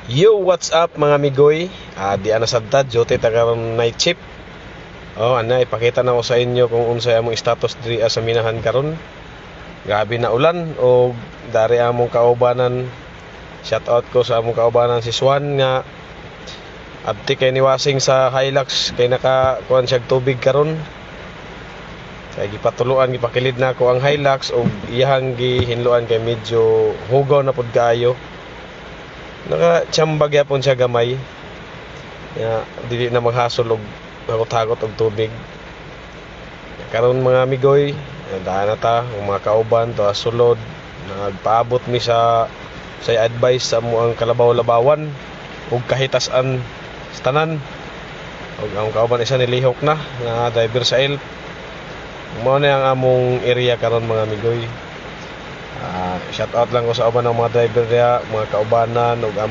Yo, what's up mga migoy? Di ana sabtad, jote tagaron night shift. Ipakita na ko sa inyo kung unsay among status diri sa minahan karon. Grabe na ulan o dari among kaubanan. Shout out ko sa among kaubanan si Swan nga abti kay niwasing sa Hilux kay nakakuan siya tubig karon. Kay gipatuluan gipakilid na ko ang Hilux og iyang gihinluan kay medyo hugaw na pud kaayo. Naka-tsambag yapon siya gamay. Dili na maghasol og hagot-hagot og tubig. Karon mga migoy, daan na ta ang mga kauban to sulod. Nagpaabot mi sa advice sa mo ang kalabaw-labawan ug kahitasan sa tanan. Ug ang kauban isa nilihok na driver sa elf. Mao na ang among area karon mga migoy. Shout out lang ko sa uban ng mga driver diya, mga kaubanan ug